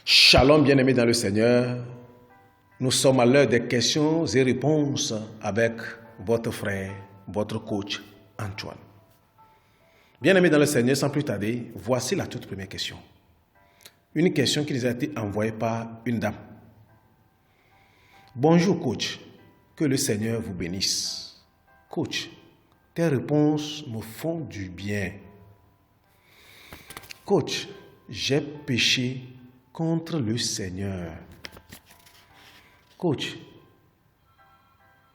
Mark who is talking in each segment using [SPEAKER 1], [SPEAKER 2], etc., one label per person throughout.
[SPEAKER 1] Shalom bien-aimés dans le Seigneur, nous sommes à l'heure des questions et réponses avec votre frère, votre coach Antoine. Bien-aimés dans le Seigneur, sans plus tarder, voici la toute première question. Une question qui nous a été envoyée par une dame. Bonjour coach, que le Seigneur vous bénisse. Coach, tes réponses me font du bien. Coach, j'ai péché contre le Seigneur. Coach,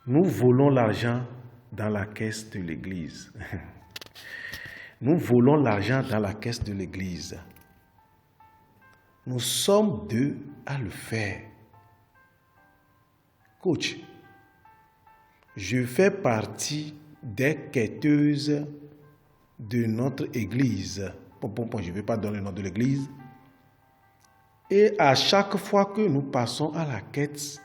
[SPEAKER 1] nous volons l'argent dans la caisse de l'église. Nous volons l'argent dans la caisse de l'église. Nous sommes deux à le faire. Coach, je fais partie des quêteuses de notre église. Je ne vais pas donner le nom de l'église. Et à chaque fois que nous passons à la quête,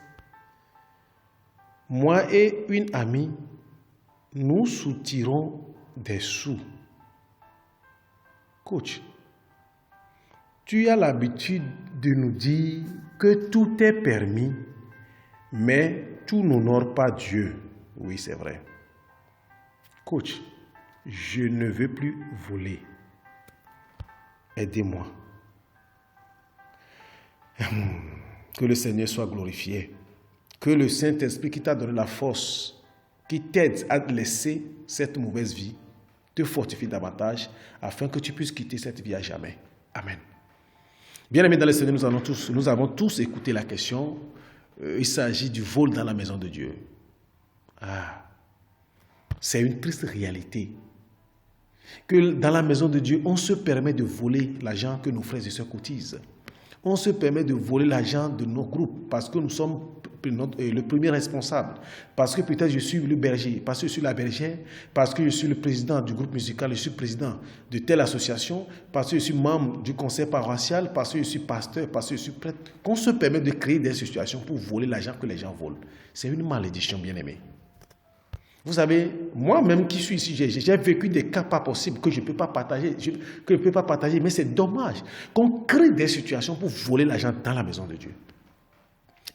[SPEAKER 1] moi et une amie, nous soutirons des sous. Coach, tu as l'habitude de nous dire que tout est permis, mais tout n'honore pas Dieu. Oui, c'est vrai. Coach, je ne veux plus voler. Aidez-moi. Que le Seigneur soit glorifié. Que le Saint-Esprit qui t'a donné la force, qui t'aide à laisser cette mauvaise vie, te fortifie davantage afin que tu puisses quitter cette vie à jamais. Amen. Bien-aimés dans le Seigneur, nous avons tous écouté la question. Il s'agit du vol dans la maison de Dieu. C'est une triste réalité. Que dans la maison de Dieu, on se permet de voler l'argent que nos frères et sœurs cotisent. On se permet de voler l'argent de nos groupes parce que nous sommes le premier responsable. Parce que peut-être je suis le berger, parce que je suis la bergère, parce que je suis le président du groupe musical, je suis président de telle association, parce que je suis membre du conseil paroissial, parce que je suis pasteur, parce que je suis prêtre. Qu'on se permet de créer des situations pour voler l'argent que les gens volent. C'est une malédiction, bien-aimée. Vous savez, moi-même qui suis ici, j'ai vécu des cas pas possibles que je ne peux pas partager, mais c'est dommage qu'on crée des situations pour voler l'argent dans la maison de Dieu.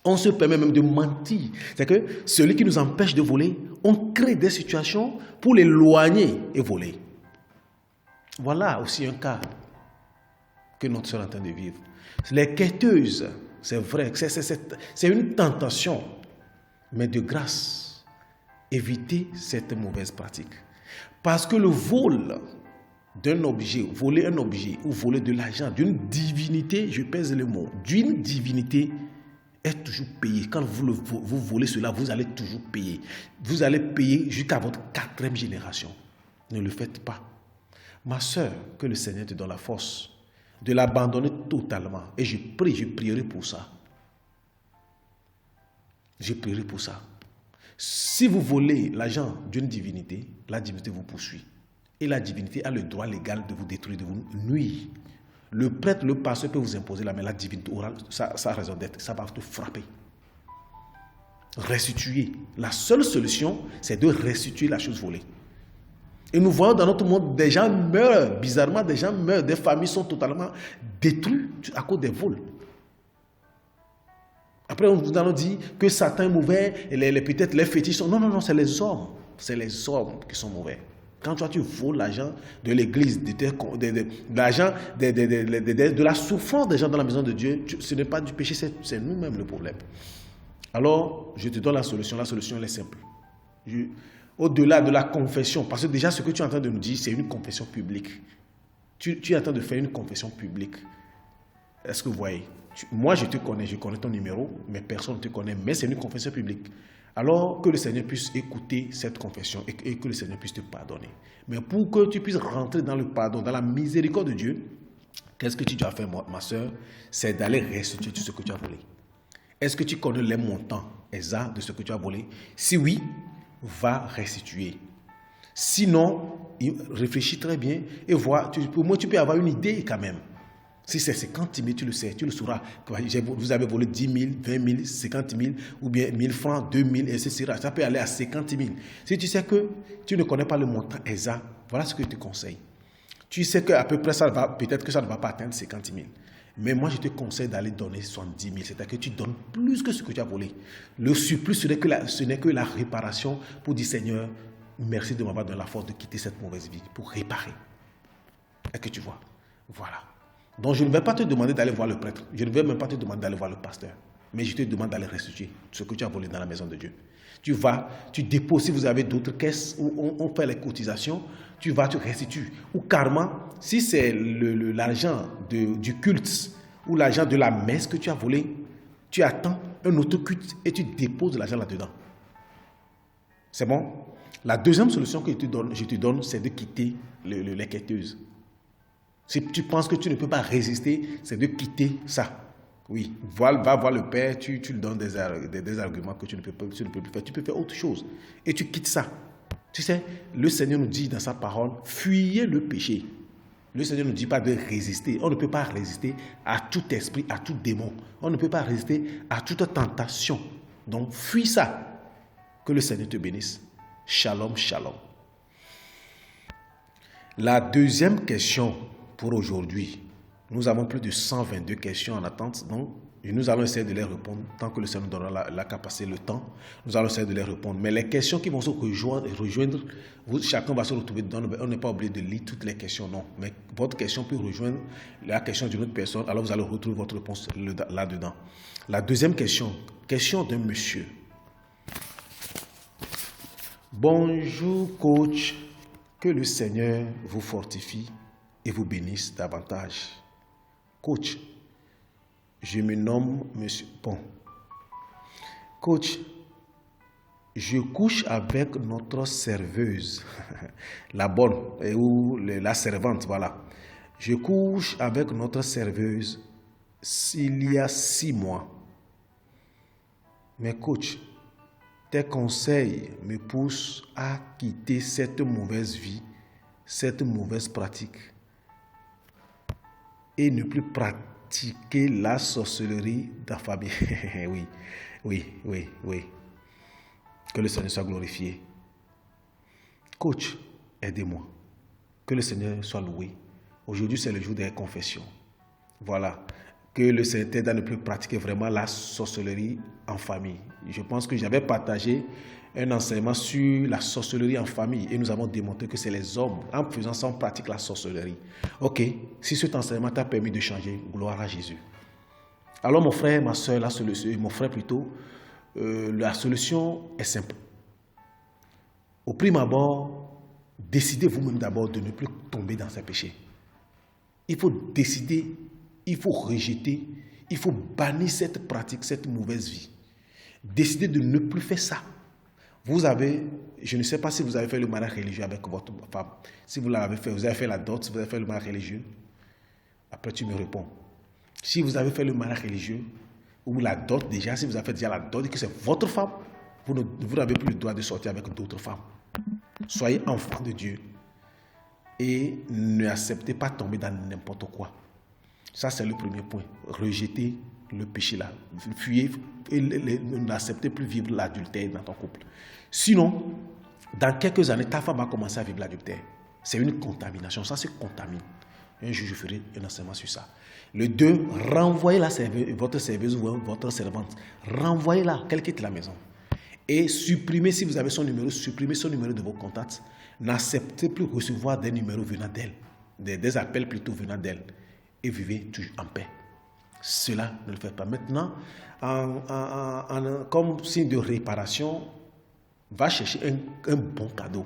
[SPEAKER 1] On se permet même de mentir. C'est que celui qui nous empêche de voler, on crée des situations pour l'éloigner et voler. Voilà aussi un cas que notre soeur est en train de vivre. Les quêteuses, c'est vrai, c'est une tentation, mais de grâce. Évitez cette mauvaise pratique. Parce que le vol d'un objet, voler un objet ou voler de l'argent d'une divinité, je pèse le mot, d'une divinité est toujours payé. Quand vous volez cela, vous allez toujours payer. Vous allez payer jusqu'à votre 4e génération. Ne le faites pas. Ma soeur, que le Seigneur te donne la force de l'abandonner totalement. Et je prierai pour ça. Je prierai pour ça. Si vous volez l'argent d'une divinité, la divinité vous poursuit. Et la divinité a le droit légal de vous détruire, de vous nuire. Le prêtre, le pasteur peut vous imposer la main, la divinité aura sa raison d'être, ça va te frapper. Restituer. La seule solution, c'est de restituer la chose volée. Et nous voyons dans notre monde, des gens meurent, bizarrement, des gens meurent, des familles sont totalement détruites à cause des vols. Après, on nous allons dire que Satan est mauvais, et peut-être les fétiches sont... Non, c'est les hommes. C'est les hommes qui sont mauvais. Quand toi, tu voles l'argent de l'église, l'argent de la souffrance des gens dans la maison de Dieu, ce n'est pas du péché, c'est nous-mêmes le problème. Alors, je te donne la solution. La solution, elle est simple. Au-delà de la confession, parce que déjà, ce que tu es en train de nous dire, c'est une confession publique. Tu es en train de faire une confession publique. Est-ce que vous voyez? Moi, je te connais, je connais ton numéro, mais personne ne te connaît, mais c'est une confession publique. Alors que le Seigneur puisse écouter cette confession et que le Seigneur puisse te pardonner. Mais pour que tu puisses rentrer dans le pardon, dans la miséricorde de Dieu, qu'est-ce que tu dois faire, ma soeur? C'est d'aller restituer tout ce que tu as volé. Est-ce que tu connais les montants exacts de ce que tu as volé? Si oui, va restituer. Sinon, réfléchis très bien et vois, pour moi, tu peux avoir une idée quand même. Si c'est 50 000, tu le sais, tu le sauras. Vous avez volé 10 000, 20 000, 50 000, ou bien 1000 francs, 2000, etc. Ça peut aller à 50 000. Si tu sais que tu ne connais pas le montant exact, voilà ce que je te conseille. Tu sais qu'à peu près, peut-être que ça ne va pas atteindre 50 000. Mais moi, je te conseille d'aller donner 70 000. C'est-à-dire que tu donnes plus que ce que tu as volé. Le surplus, ce n'est que la réparation pour dire, Seigneur, merci de m'avoir donné la force de quitter cette mauvaise vie pour réparer. Est-ce que tu vois? Voilà. Donc, je ne vais pas te demander d'aller voir le prêtre. Je ne vais même pas te demander d'aller voir le pasteur. Mais je te demande d'aller restituer ce que tu as volé dans la maison de Dieu. Tu vas, tu déposes, si vous avez d'autres caisses où on fait les cotisations, tu vas, tu restitues. Ou carrément, si c'est l'argent du culte ou l'argent de la messe que tu as volé, tu attends un autre culte et tu déposes l'argent là-dedans. C'est bon? La deuxième solution que je te donne, c'est de quitter les quêteuses. Si tu penses que tu ne peux pas résister, c'est de quitter ça. Oui, va voir le Père, tu lui donnes des arguments que tu ne peux plus faire. Tu peux faire autre chose. Et tu quittes ça. Tu sais, le Seigneur nous dit dans sa parole, fuyez le péché. Le Seigneur ne nous dit pas de résister. On ne peut pas résister à tout esprit, à tout démon. On ne peut pas résister à toute tentation. Donc, fuis ça. Que le Seigneur te bénisse. Shalom, shalom. La deuxième question pour aujourd'hui. Nous avons plus de 122 questions en attente, donc nous allons essayer de les répondre tant que le Seigneur nous donnera la capacité, le temps. Nous allons essayer de les répondre. Mais les questions qui vont se rejoindre chacun va se retrouver dedans. On n'est pas obligé de lire toutes les questions, non. Mais votre question peut rejoindre la question d'une autre personne, alors vous allez retrouver votre réponse là-dedans. La deuxième question d'un monsieur. Bonjour coach, que le Seigneur vous fortifie et vous bénisse davantage. Coach, je me nomme monsieur. Bon. Coach, je couche avec notre serveuse, la bonne, ou la servante, voilà. Je couche avec notre serveuse il y a 6 mois. Mais coach, tes conseils me poussent à quitter cette mauvaise vie, cette mauvaise pratique et ne plus pratiquer la sorcellerie dans la famille. Oui. Que le Seigneur soit glorifié. Coach, aidez-moi. Que le Seigneur soit loué. Aujourd'hui, c'est le jour des confessions. Voilà. Que le Seigneur t'aide à ne plus pratiquer vraiment la sorcellerie en famille. Je pense que j'avais partagé un enseignement sur la sorcellerie en famille et nous avons démontré que c'est les hommes, en faisant ça, on pratique la sorcellerie. Ok, si cet enseignement t'a permis de changer, gloire à Jésus. Alors mon frère, ma soeur, la solution est simple. Au prime abord, décidez vous-même d'abord de ne plus tomber dans ces péchés. Il faut décider, il faut rejeter, il faut bannir cette pratique, cette mauvaise vie. Décidez de ne plus faire ça. Vous avez, je ne sais pas si vous avez fait le mariage religieux avec votre femme. Si vous l'avez fait, vous avez fait la dot, si vous avez fait le mariage religieux. Après, tu me réponds. Si vous avez fait le mariage religieux, ou la dot déjà, si vous avez fait déjà la dot et que c'est votre femme, vous n'avez plus le droit de sortir avec d'autres femmes. Soyez enfants de Dieu et n'acceptez pas de tomber dans n'importe quoi. Ça, c'est le premier point. Rejetez le péché là. Fuyez et n'acceptez plus vivre l'adultère dans ton couple. Sinon, dans quelques années, ta femme va commencer à vivre l'adultère. C'est une contamination. Ça se contamine. Un jour, je ferai un enseignement sur ça. Le 2, renvoyez votre serveuse ou votre servante. Renvoyez-la, qu'elle quitte la maison. Et supprimez, si vous avez son numéro, supprimez son numéro de vos contacts. N'acceptez plus recevoir des numéros venant d'elle. Des appels plutôt venant d'elle. Et vivez toujours en paix. Cela ne le faites pas. Maintenant, comme signe de réparation, va chercher un bon cadeau.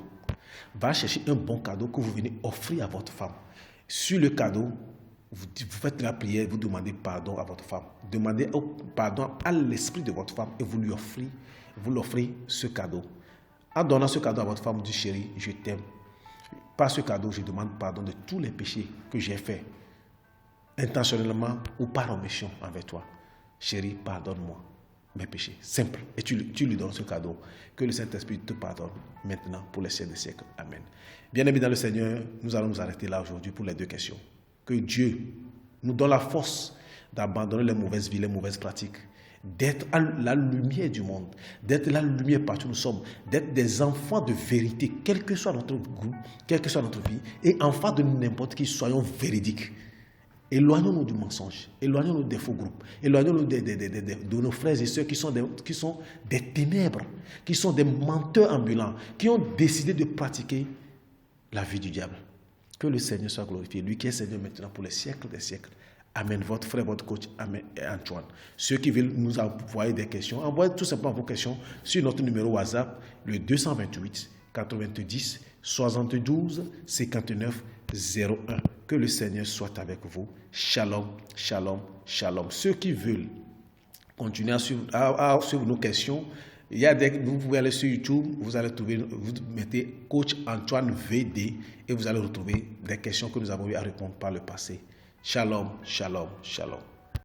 [SPEAKER 1] Va chercher un bon cadeau que vous venez offrir à votre femme. Sur le cadeau, vous faites la prière, vous demandez pardon à votre femme. Demandez pardon à l'esprit de votre femme et vous l'offrez ce cadeau. En donnant ce cadeau à votre femme, vous dites chérie, je t'aime. Par ce cadeau, je demande pardon de tous les péchés que j'ai faits, intentionnellement ou par omission envers toi. Chérie, pardonne-moi mes péchés. Simple. Et tu lui donnes ce cadeau. Que le Saint-Esprit te pardonne maintenant pour les siècles des siècles. Amen. Bien-aimés dans le Seigneur, nous allons nous arrêter là aujourd'hui pour les 2 questions. Que Dieu nous donne la force d'abandonner les mauvaises vies, les mauvaises pratiques, d'être la lumière du monde, d'être la lumière partout où nous sommes, d'être des enfants de vérité, quel que soit notre groupe, quelle que soit notre vie, et enfants de n'importe qui, soyons véridiques. Éloignons-nous du mensonge, éloignons-nous des faux groupes, éloignons-nous de nos frères et sœurs qui sont des ténèbres, qui sont des menteurs ambulants, qui ont décidé de pratiquer la vie du diable. Que le Seigneur soit glorifié, lui qui est Seigneur maintenant pour les siècles des siècles. Amen. Votre frère, votre coach, Amen, Antoine. Ceux qui veulent nous envoyer des questions, envoyez tout simplement vos questions sur notre numéro WhatsApp, le 228 90 72 59 01. Que le Seigneur soit avec vous. Shalom, shalom, shalom. Ceux qui veulent continuer à suivre nos questions, vous pouvez aller sur YouTube, vous allez trouver, vous mettez Coach Antoine VD et vous allez retrouver des questions que nous avons eu à répondre par le passé. Shalom, shalom, shalom.